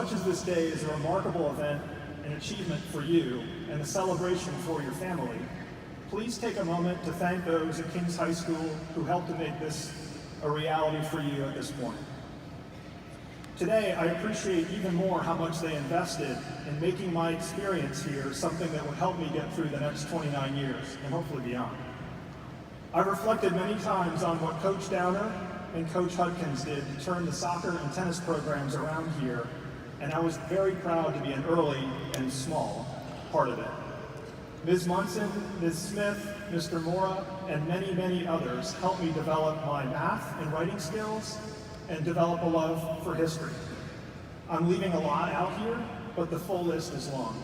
much as this day is a remarkable event, an achievement for you, and a celebration for your family, please take a moment to thank those at King's High School who helped to make this a reality for you at this point. Today, I appreciate even more how much they invested in making my experience here something that would help me get through the next 29 years, and hopefully beyond. I've reflected many times on what Coach Downer and Coach Hudkins did to turn the soccer and tennis programs around here, and I was very proud to be an early and small part of it. Ms. Munson, Ms. Smith, Mr. Mora, and many, many others helped me develop my math and writing skills and develop a love for history. I'm leaving a lot out here, but the full list is long.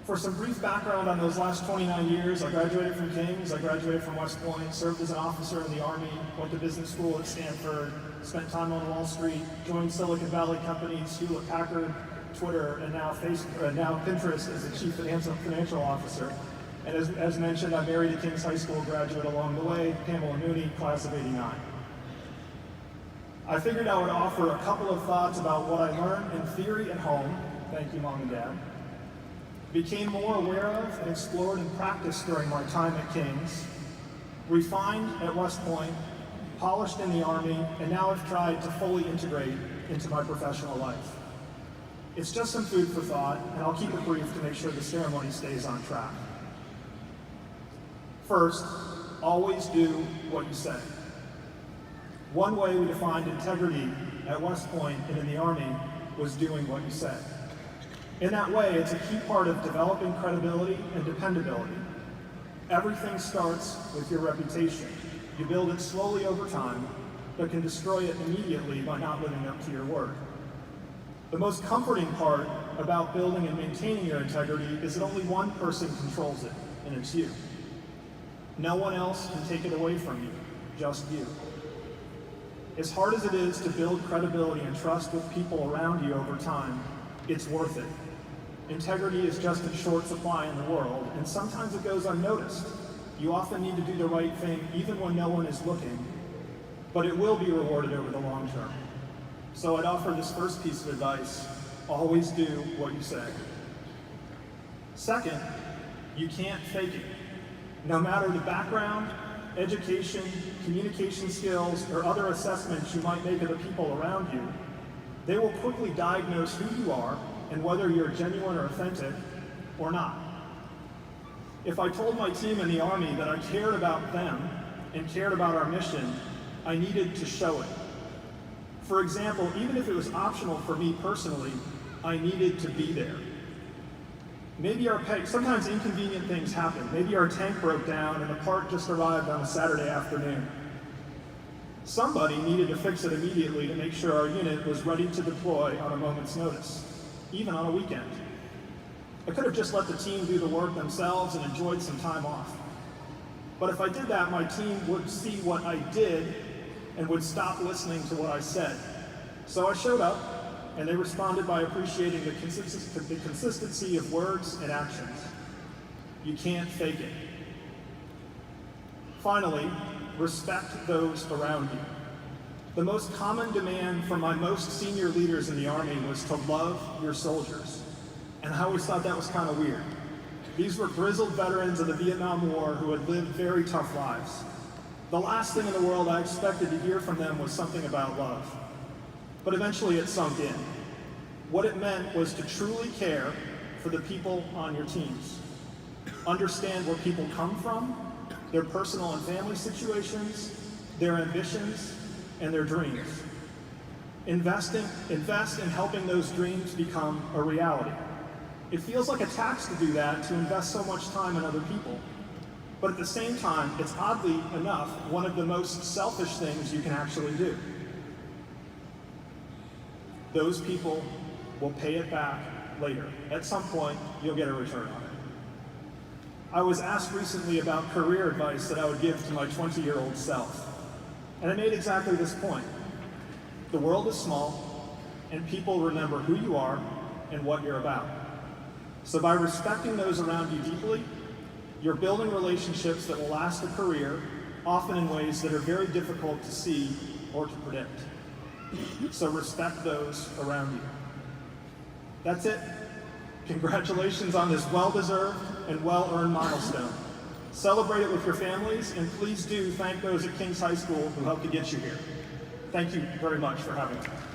For some brief background on those last 29 years, I graduated from King's, I graduated from West Point, served as an officer in the Army, went to business school at Stanford, spent time on Wall Street, joined Silicon Valley companies, Hewlett-Packard, Twitter, and now Pinterest as the chief financial officer. And as mentioned, I married a King's High School graduate along the way, Pamela Mooney, class of '89. I figured I would offer a couple of thoughts about what I learned in theory at home, thank you Mom and Dad, became more aware of and explored in practice during my time at King's, refined at West Point, polished in the Army, and now have tried to fully integrate into my professional life. It's just some food for thought, and I'll keep it brief to make sure the ceremony stays on track. First, always do what you say. One way we defined integrity at West Point and in the Army was doing what you said. In that way, it's a key part of developing credibility and dependability. Everything starts with your reputation. You build it slowly over time, but can destroy it immediately by not living up to your word. The most comforting part about building and maintaining your integrity is that only one person controls it, and it's you. No one else can take it away from you, just you. As hard as it is to build credibility and trust with people around you over time, it's worth it. Integrity is just in short supply in the world, and sometimes it goes unnoticed. You often need to do the right thing even when no one is looking, but it will be rewarded over the long term. So I'd offer this first piece of advice: always do what you say. Second, you can't fake it. No matter the background, education, communication skills, or other assessments you might make of the people around you, they will quickly diagnose who you are and whether you're genuine or authentic or not. If I told my team in the Army that I cared about them and cared about our mission, I needed to show it. For example, even if it was optional for me personally, I needed to be there. Maybe sometimes inconvenient things happen. Maybe our tank broke down and the part just arrived on a Saturday afternoon. Somebody needed to fix it immediately to make sure our unit was ready to deploy on a moment's notice, even on a weekend. I could have just let the team do the work themselves and enjoyed some time off. But if I did that, my team would see what I did and would stop listening to what I said. So I showed up, and they responded by appreciating the consistency of words and actions. You can't fake it. Finally, respect those around you. The most common demand from my most senior leaders in the Army was to love your soldiers. And I always thought that was kind of weird. These were grizzled veterans of the Vietnam War who had lived very tough lives. The last thing in the world I expected to hear from them was something about love. But eventually it sunk in. What it meant was to truly care for the people on your teams. Understand where people come from, their personal and family situations, their ambitions, and their dreams. Invest in helping those dreams become a reality. It feels like a tax to do that, to invest so much time in other people. But at the same time, it's oddly enough one of the most selfish things you can actually do. Those people will pay it back later. At some point, you'll get a return on it. I was asked recently about career advice that I would give to my 20-year-old self. And I made exactly this point. The world is small, and people remember who you are and what you're about. So by respecting those around you deeply, you're building relationships that will last a career, often in ways that are very difficult to see or to predict. So respect those around you. That's it. Congratulations on this well-deserved and well-earned milestone. Celebrate it with your families, and please do thank those at King's High School who helped to get you here. Thank you very much for having me.